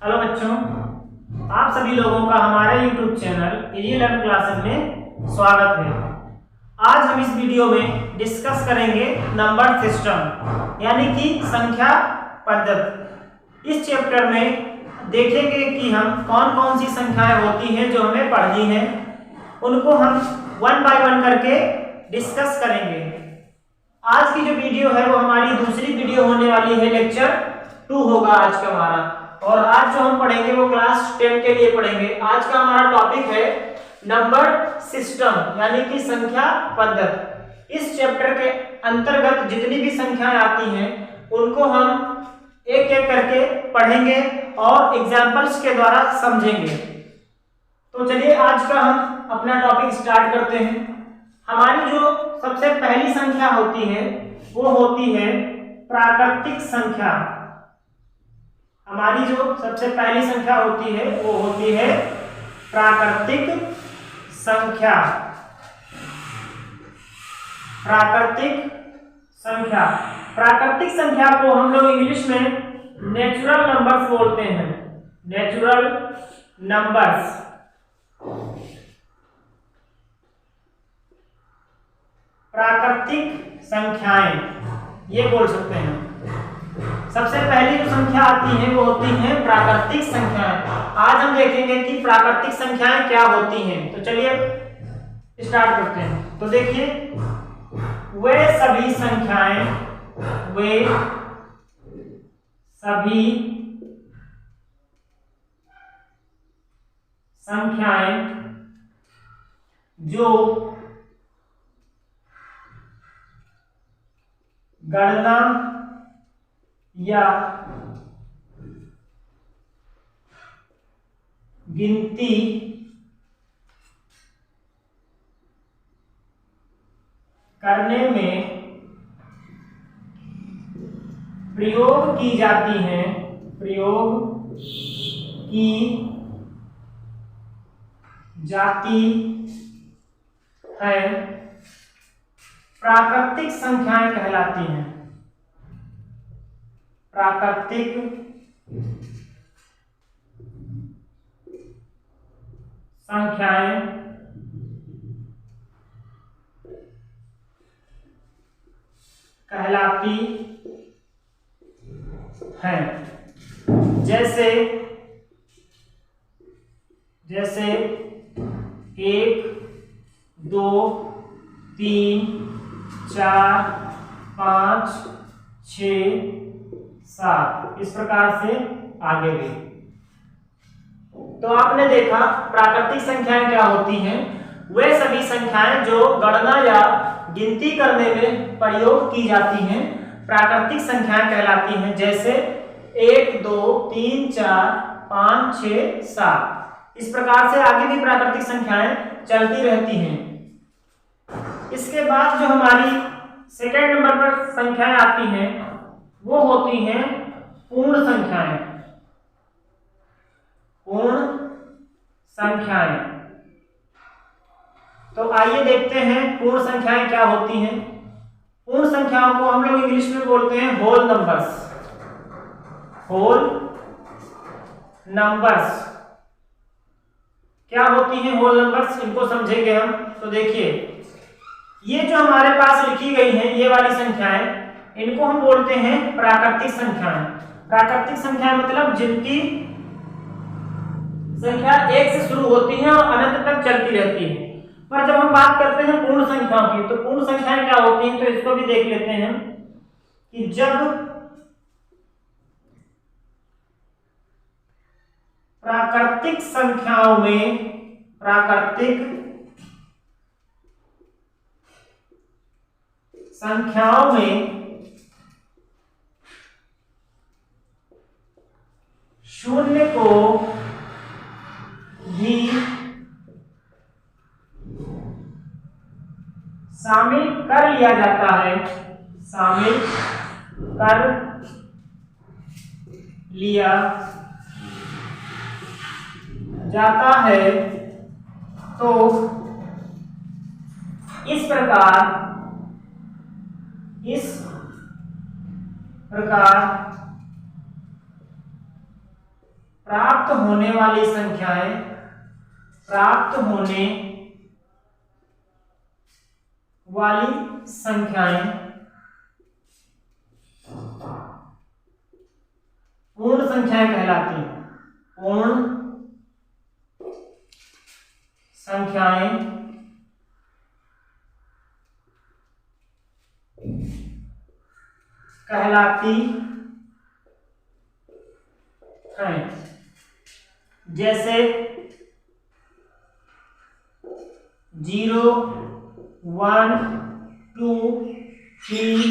Hello बच्चों, आप सभी लोगों का हमारे YouTube channel easy learn classes में स्वागत है। आज हम इस वीडियो में डिस्कस करेंगे नंबर सिस्टम यानी कि संख्या पद्धति। इस चैप्टर में देखेंगे कि हम कौन कौन सी संख्याएं होती हैं जो हमें पढ़नी है, उनको हम वन बाय वन करके डिस्कस करेंगे। आज की जो वीडियो है वो हमारी दूसरी वीडियो होने वाली है, लेक्चर 2 होगा आज का हमारा। और आज जो हम पढ़ेंगे वो क्लास 10 के लिए पढ़ेंगे। आज का हमारा टॉपिक है नंबर सिस्टम यानी कि संख्या पद्धति। इस चैप्टर के अंतर्गत जितनी भी संख्याएं आती हैं उनको हम एक एक करके पढ़ेंगे और एग्जाम्पल्स के द्वारा समझेंगे। तो चलिए आज का हम अपना टॉपिक स्टार्ट करते हैं। हमारी जो सबसे पहली संख्या होती है वो होती है प्राकृतिक संख्या। हमारी जो सबसे पहली संख्या होती है वो होती है प्राकृतिक संख्या। प्राकृतिक संख्या, प्राकृतिक संख्या को हम लोग इंग्लिश में नेचुरल नंबर्स बोलते हैं। Natural numbers. प्राकृतिक संख्याएं ये बोल सकते हैं। सबसे पहली जो संख्या आती है वो होती है प्राकृतिक संख्याएं। आज हम देखेंगे कि प्राकृतिक संख्याएं क्या होती हैं। तो चलिए स्टार्ट करते हैं। तो देखिए, वे सभी संख्याएं जो गणना या गिनती करने में प्रयोग की जाती हैं, प्राकृतिक संख्याएं कहलाती हैं। प्राकृतिक संख्याएं कहलाती हैं। जैसे 1 2 3 4 5 6 7 इस प्रकार से आगे भी। तो आपने देखा प्राकृतिक संख्याएं क्या होती हैं। वे सभी संख्याएं जो गणना या गिनती करने में प्रयोग की जाती हैं प्राकृतिक संख्याएं कहलाती हैं। जैसे 1 2 3 4 5 6 7 इस प्रकार से आगे भी प्राकृतिक संख्याएं चलती रहती हैं। इसके बाद जो हमारी सेकेंड नंबर पर संख्याएं आती हैं वो होती हैं पूर्ण संख्याएं। पूर्ण संख्याएं। तो आइए देखते हैं पूर्ण संख्याएं क्या होती हैं। पूर्ण संख्याओं को हम लोग इंग्लिश में बोलते हैं होल नंबर्स। होल नंबर्स क्या होती हैं होल नंबर्स, इनको समझेंगे हम। तो देखिए, ये जो हमारे पास लिखी गई हैं ये वाली संख्याएं, इनको हम बोलते हैं प्राकृतिक संख्याएं। प्राकृतिक संख्याएं मतलब जिनकी संख्या 1 से शुरू होती है और अनंत तक चलती रहती है। पर जब हम बात करते हैं पूर्ण संख्याओं की, तो पूर्ण संख्याएं क्या होती हैं, तो इसको भी देख लेते हैं कि जब प्राकृतिक संख्याओं में शून्य को भी शामिल कर लिया जाता है, शामिल कर लिया जाता है। तो इस प्रकार प्राप्त होने वाली संख्याएं, प्राप्त होने वाली संख्याएं पूर्ण संख्याएं कहलाती हैं। पूर्ण संख्याएं कहलाती हैं। जैसे 0, 1, 2, 3,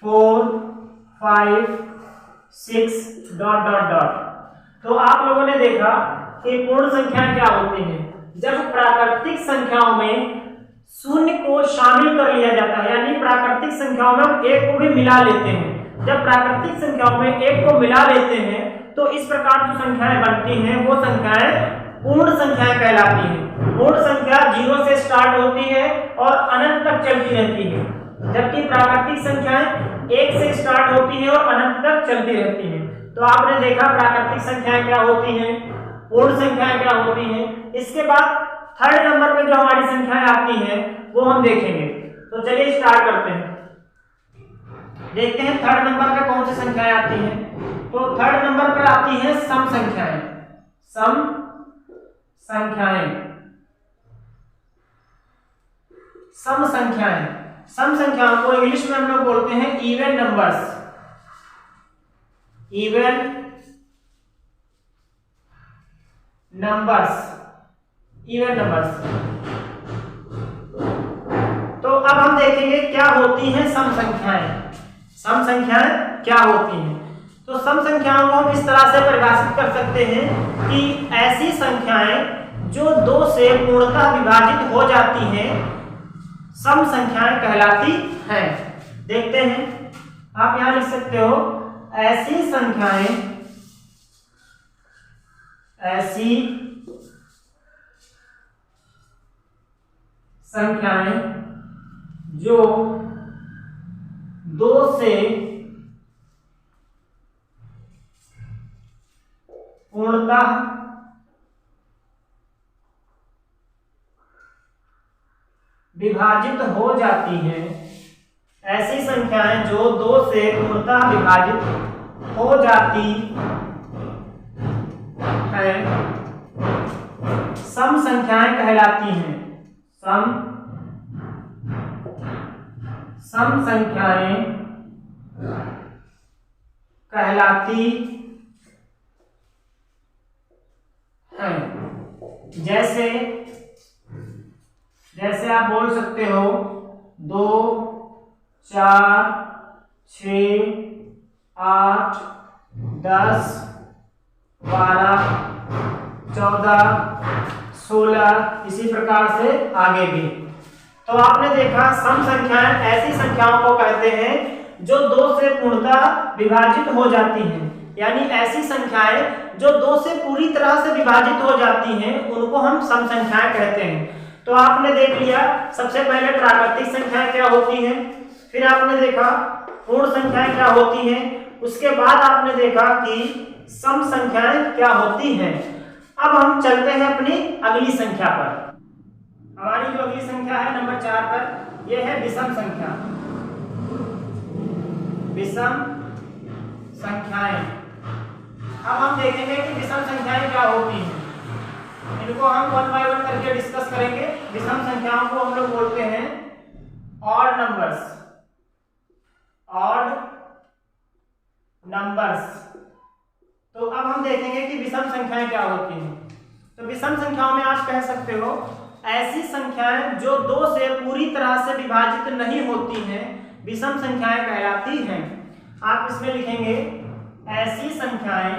4, 5, 6 ... तो आप लोगों ने देखा कि पूर्ण संख्याएं क्या होती हैं। जब प्राकृतिक संख्याओं में शून्य को शामिल कर लिया जाता है, यानी प्राकृतिक संख्याओं में हम एक को भी मिला लेते हैं। जब प्राकृतिक संख्याओं में एक को मिला लेते हैं तो इस प्रकार जो संख्याएं बनती हैं वो संख्याएं पूर्ण संख्याएं कहलाती हैं। पूर्ण संख्या 0 से स्टार्ट होती है और अनंत तक चलती रहती है, जबकि प्राकृतिक संख्याएं 1 से स्टार्ट होती है और अनंत तक चलती रहती हैं। तो आपने देखा प्राकृतिक संख्याएं क्या होती हैं, पूर्ण संख्याएं क्या होती हैं। इसके बाद थर्ड नंबर पे जो हमारी संख्याएं आती हैं वो हम देखेंगे। तो चलिए स्टार्ट करते हैं, देखते हैं थर्ड नंबर पे कौन सी संख्याएं आती हैं। तो थर्ड नंबर पर आती हैं सम संख्याएं। सम संख्याएं, सम संख्याएं, सम संख्याओं को इंग्लिश में हम लोग बोलते हैं even numbers. Even numbers, even numbers. तो अब हम देखेंगे क्या होती हैं सम संख्याएं। सम संख्याएं क्या होती हैं? तो सम संख्याओं को हम इस तरह से परिभाषित कर सकते हैं कि ऐसी संख्याएं जो 2 से पूर्णतः विभाजित हो जाती हैं सम संख्याएं कहलाती हैं। देखते हैं, आप यहां लिख सकते हो ऐसी संख्याएं, ऐसी संख्याएं जो 2 से पूर्णतः विभाजित हो जाती हैं। ऐसी संख्याएं जो 2 से पूर्णतः विभाजित हो जाती हैं सम संख्याएं कहलाती हैं। सम संख्याएं कहलाती हैं। जैसे आप बोल सकते हो 2, 4, 6, 8, 10, 12, 14, 16, इसी प्रकार से आगे भी। तो आपने देखा सम संख्याएं ऐसी संख्याओं को कहते हैं जो 2 से पूर्णतः विभाजित हो जाती हैं, यानी ऐसी संख्याएं जो 2 से पूरी तरह से विभाजित हो जाती हैं उनको हम सम संख्याएं कहते हैं। तो आपने देख लिया सबसे पहले प्राकृतिक संख्याएं क्या होती हैं, फिर आपने देखा पूर्ण संख्याएं क्या होती हैं, उसके बाद आपने देखा कि सम संख्याएं क्या होती हैं। अब हम चलते हैं अपनी अगली संख्या पर। हमारी जो अगली संख्या है नंबर 4 पर, यह है विषम संख्या। विषम संख्याएं। अब हम देखेंगे कि विषम संख्याएं क्या होती हैं। इनको हम 1 बाय 1 करके डिस्कस करेंगे। विषम संख्याओं को हम लोग बोलते हैं ऑड नंबर्स। Odd numbers. तो अब हम देखेंगे कि विषम संख्याएं क्या होती हैं। तो विषम संख्याओं में आप कह सकते हो ऐसी संख्याएं जो 2 से पूरी तरह से विभाजित नहीं होती हैं विषम संख्याएं कहलाती हैं। आप इसमें लिखेंगे ऐसी संख्याएं,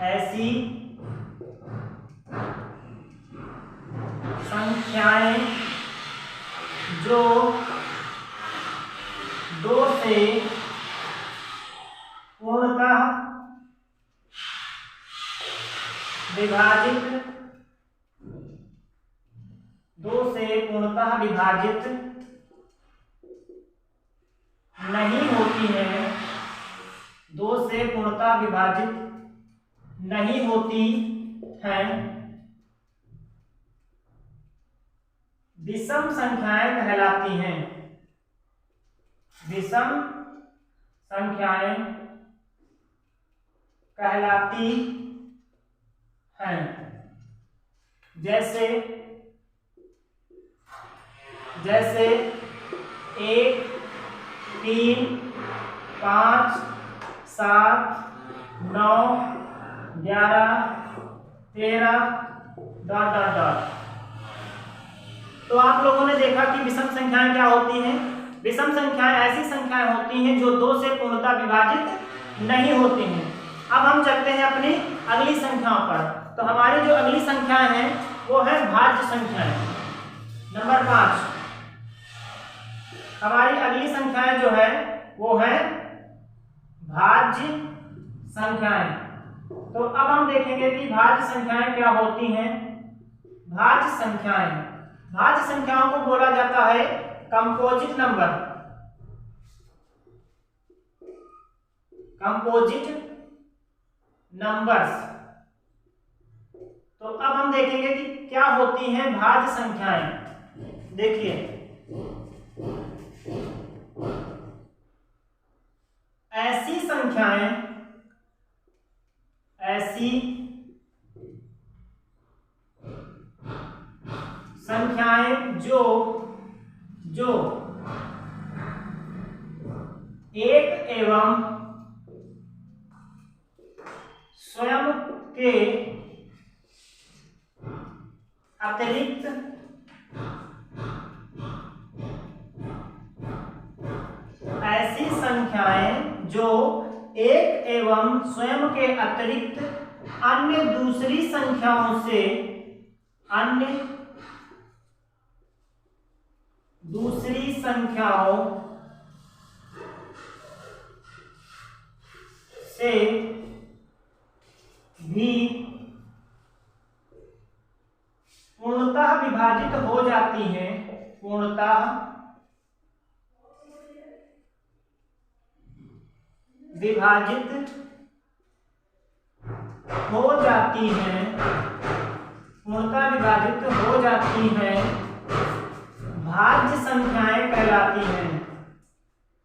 ऐसी संख्याएं जो 2 से पूर्णतः विभाजित, 2 से पूर्णतः विभाजित नहीं होती है, 2 से पूर्णतः पूर्णतः विभाजित नहीं होती हैं, विषम संख्याएं कहलाती हैं। विषम संख्याएं कहलाती हैं। जैसे 1, 3, 5, 7, 9, 11, 13 ... तो आप लोगों ने देखा कि विषम संख्याएं क्या होती हैं। विषम संख्याएं ऐसी संख्याएं होती हैं जो 2 से पूर्णतः विभाजित नहीं होती हैं। अब हम चलते हैं अपनी अगली संख्याओं पर। तो हमारी जो अगली संख्याएं हैं वो है भाज्य संख्याएं। नंबर 5 हमारी अगली संख्याएं जो है वो है भाज्य संख्याएं। तो अब हम देखेंगे कि भाज्य संख्याएं क्या होती हैं। भाज्य संख्याओं को बोला जाता है कंपोजिट नंबर। तो अब हम देखेंगे कि क्या होती हैं भाज्य संख्याएं। देखिए, ऐसी संख्याएं जो एक एवं स्वयं के अतिरिक्त ऐसी संख्याएं जो एक एवं स्वयं के अतिरिक्त अन्य दूसरी संख्याओं से भी पूर्णतः विभाजित हो जाती हैं। भाज्य संख्याएं कहलाती हैं।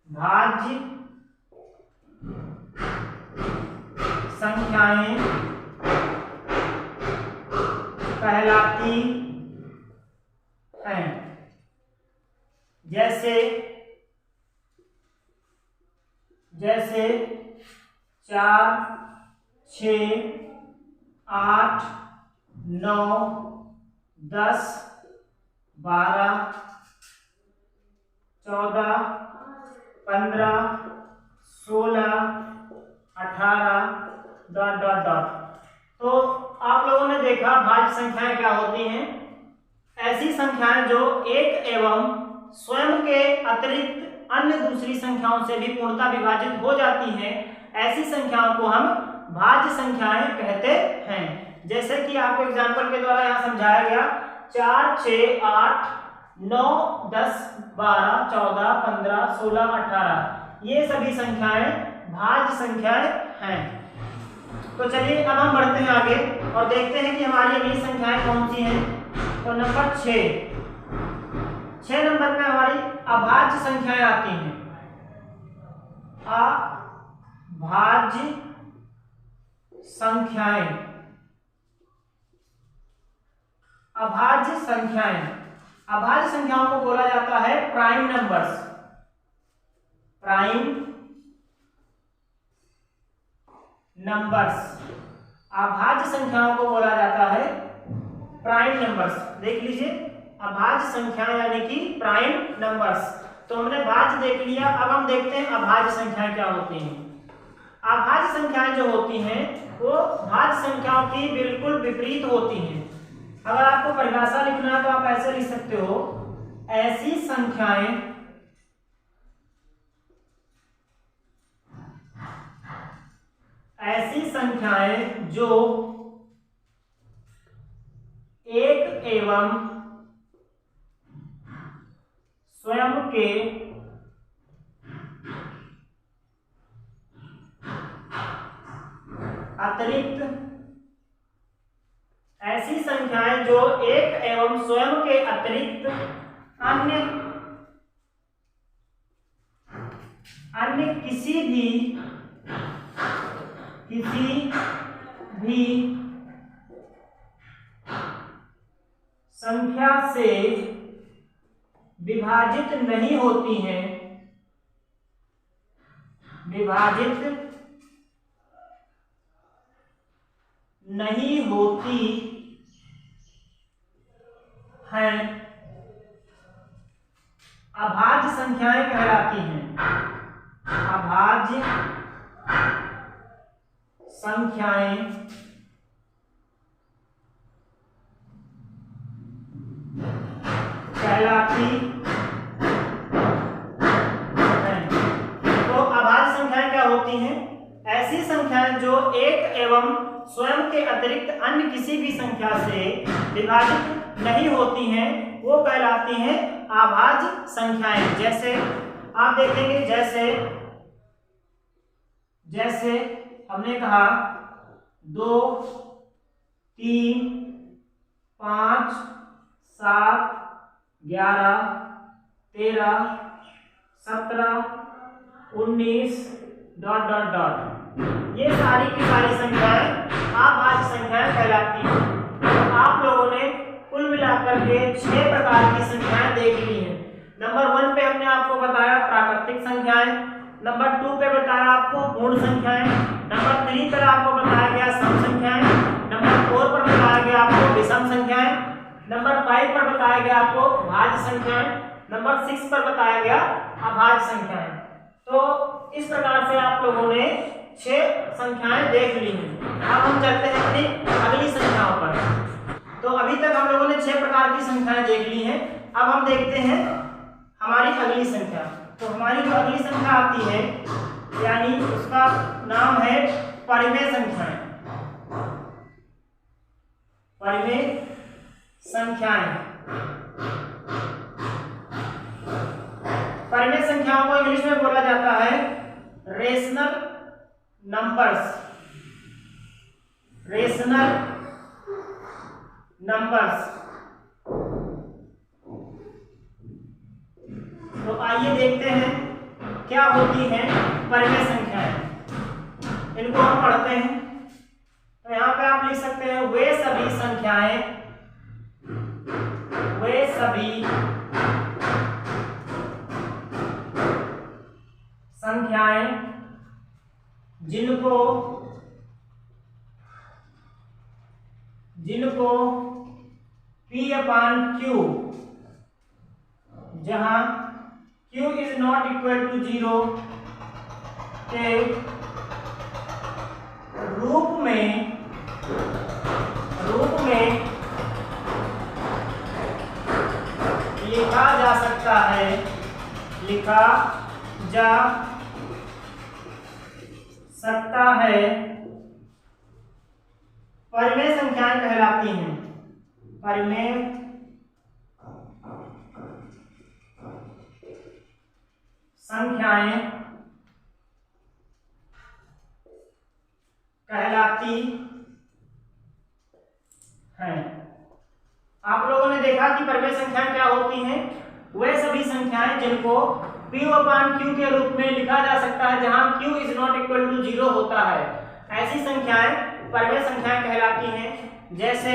भाज्य संख्याएं कहलाती हैं। जैसे 4, 6, 8, 9, 10, 12, 14, 15, 16, 18 ... तो आप लोगों ने देखा भाज्य संख्याएं क्या होती हैं। ऐसी संख्याएं जो एक एवं स्वयं के अतिरिक्त अन्य दूसरी संख्याओं से भी पूर्णतः विभाजित हो जाती हैं, ऐसी संख्याओं को हम भाज्य संख्याएं कहते हैं। जैसे कि आपको एग्जाम्पल के द्वारा यहाँ समझाया गया, 4, 6, 8, 9, 10, 12, 14, 15, 16, 18 ये सभी संख्याएं भाज्य संख्याएं हैं। तो चलिए अब हम बढ़ते हैं आगे और देखते हैं कि हमारी अगली संख्याएं कौन सी हैं। तो नंबर 6 नंबर पे हमारी अभाज्य संख्याएं आती हैं। अभाज्य संख्याओं को बोला जाता है प्राइम नंबर्स। अभाज्य संख्याओं को बोला जाता है प्राइम नंबर्स। देख लीजिए, अभाज्य संख्याएं यानी कि प्राइम नंबर्स। तो हमने भाज्य देख लिया, अब हम देखते हैं अभाज्य संख्याएं क्या होती हैं। अभाज्य संख्याएं जो होती हैं वो भाज्य संख्याओं की बिल्कुल विपरीत होती हैं। अगर आपको परिभाषा लिखना है तो आप ऐसे लिख सकते हो, ऐसी संख्याएं जो एक एवं स्वयं के अतिरिक्त ऐसी संख्याएं जो एक एवं स्वयं के अतिरिक्त अन्य किसी भी संख्या से विभाजित नहीं होती हैं, अभाज्य संख्याएं कहलाती हैं। अभाज्य संख्याएं कहलाती हैं। तो अभाज्य संख्याएं क्या होती हैं? ऐसी संख्याएं जो एक एवं स्वयं के अतिरिक्त अन्य किसी भी संख्या से विभाजित नहीं होती हैं, वो कहलाती हैं अभाज्य संख्याएं। जैसे आप देखेंगे, जैसे हमने कहा 2, 3, 5, 7, 11, 13, 17, 19 ... ये सारी की सारी संख्याएं अभाज्य संख्याएं कहलाती हैं। तो आप लोगों ने कुल मिलाकर के 6 प्रकार की संख्याएं देख ली हैं। नंबर 1 पे हमने आपको बताया प्राकृतिक संख्याएं, नंबर 2 पे बताया आपको पूर्ण संख्याएं, नंबर 3 पर आपको बताया गया सम संख्याएं, नंबर 4 पर बताया गया आपको विषम संख्याएं, नंबर 5 पर बताया गया आपको भाज्य संख्याएं, नंबर 6 पर बताया गया अभाज्य संख्याएं। तो इस प्रकार से आप लोगों ने 6 संख्याएं देख ली हैं। अब हम चलते हैं अपनी अगली संख्याओं पर। तो अभी तक हम लोगों ने 6 प्रकार की संख्याएं देख ली हैं। अब हम देखते हैं हमारी अगली संख्या। तो हमारी जो अगली संख्या आती है, यानी उसका नाम है परिमेय संख्याएं। परिमेय संख्याएं, परिमेय संख्याओं को इंग्लिश में बोला जाता है रेशनल नंबर्स। Rational numbers. तो आइए देखते हैं क्या होती हैं परिमेय संख्याएं। इनको हम पढ़ते हैं। तो यहाँ पे आप लिख सकते हैं वे सभी संख्याएं जिनको P/Q, जहां Q is not equal to 0 के रूप में लिखा जा सकता है, परिमेय संख्याएं कहलाती हैं। परिमेय संख्याएं कहलाती हैं। आप लोगों ने देखा कि परिमेय संख्याएं क्या होती हैं? वे सभी संख्याएं जिनको P/Q के रूप में लिखा जा सकता है, जहां Q is not equal to 0 होता है, ऐसी संख्याएं परिमेय संख्याएं कहलाती हैं। जैसे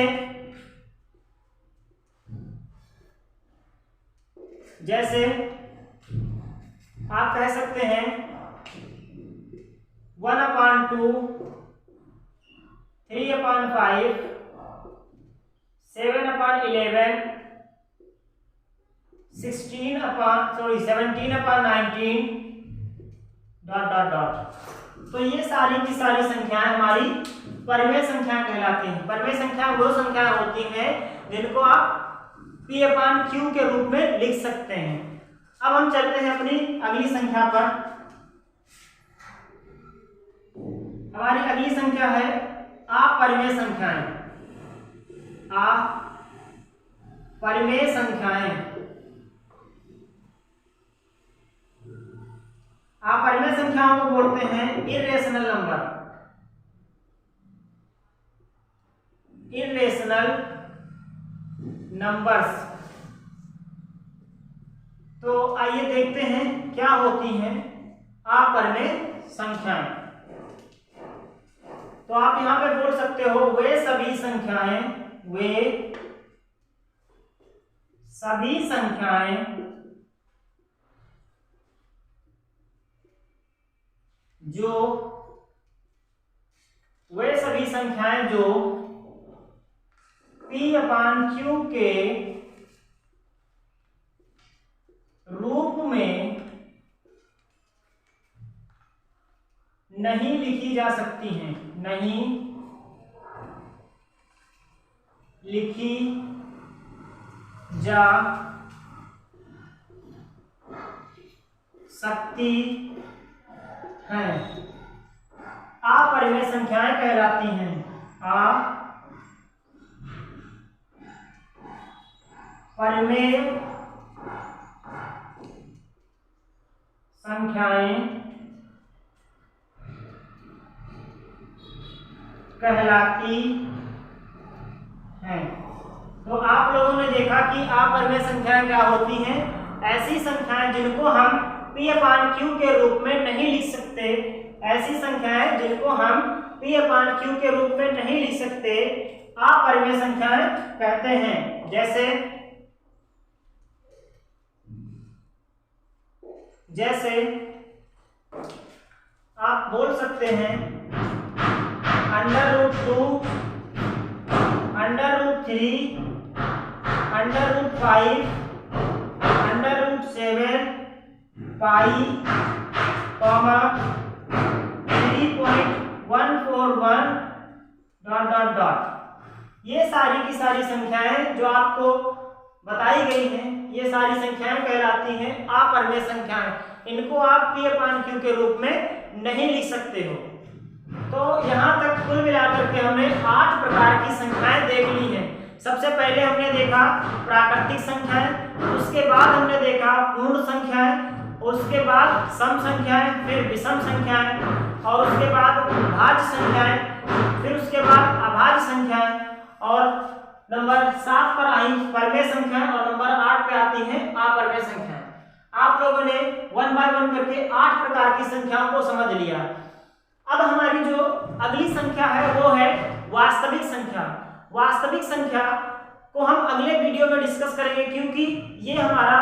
आप कह सकते हैं 1/2, 3/5, 7/11, 17/19 ... तो ये सारी की सारी संख्याएं हमारी परिमेय संख्याएं कहलाती हैं। परिमेय संख्या वो संख्याएं होती हैं जिनको आप P/Q के रूप में लिख सकते हैं। अब हम चलते हैं अपनी अगली संख्या पर। हमारी अगली संख्या है अपरिमेय संख्याएं। अपरिमेय संख्याएं, अपरिमेय संख्याओं को बोलते हैं इरेशनल नंबर। नंबर्स। तो आइए देखते हैं क्या होती हैं अपरिमेय संख्याएं। तो आप यहां पे बोल सकते हो वे सभी संख्याएं जो P/Q के रूप में नहीं लिखी जा सकती हैं, नहीं लिखी जा सकती हैं, अपरिमेय संख्याएं कहलाती हैं। अपरिमेय संख्याएं कहलाती हैं। तो आप लोगों ने देखा कि अपरिमेय संख्याएं क्या होती हैं? ऐसी संख्याएं जिनको हम P/Q के रूप में नहीं लिख सकते, ऐसी संख्याएं जिनको हम P/Q के रूप में नहीं लिख सकते, अपरिमेय संख्याएं कहते हैं। जैसे आप बोल सकते हैं √2, √3, √5, √7, पाई, 3.141 ... ये सारी की सारी संख्याएं जो आपको बताई गई हैं, ये सारी संख्याएं कहलाती हैं अपरिमेय संख्याएं। इनको आप P/Q के रूप में नहीं लिख सकते हो। तो यहाँ तक कुल मिलाकर के हमने 8 प्रकार की संख्याएं देख ली हैं। सबसे पहले हमने देखा प्राकृतिक संख्याएं, उसके बाद हमने देखा पूर्ण संख्याएं, उसके बाद सम संख्याएं, फिर विषम संख्याएं, और उसके बाद भाज्य संख्याएं, फिर उसके बाद अभाज्य संख्याएं, और नंबर 7 पर आई परिमेय संख्याएं, और नंबर 8 पे आती हैं अपरिमेय संख्याएं। आप लोगों ने 1 बाय 1 करके 8 प्रकार की संख्याओं को समझ लिया। अब हमारी जो अगली संख्या है वो है वास्तविक संख्या। वास्तविक संख्या को हम अगले वीडियो में डिस्कस करेंगे, क्योंकि ये हमारा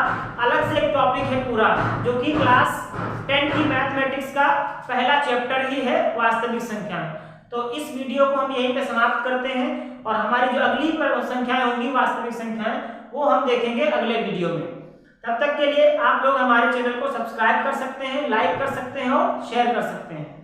अलग से एक टॉपिक है पूरा, जो कि क्लास 10 की मैथमेटिक्स का पहला चैप्टर ही है वास्तविक संख्याएं। तो इस वीडियो को हम यहीं पे समाप्त करते हैं, और हमारी जो अगली संख्याएं होंगी वास्तविक संख्याएं, वो हम देखेंगे अगले वीडियो में। तब तक के लिए आप लोग हमारे चैनल को सब्सक्राइब कर सकते हैं, लाइक कर सकते हैं और शेयर कर सकते हैं।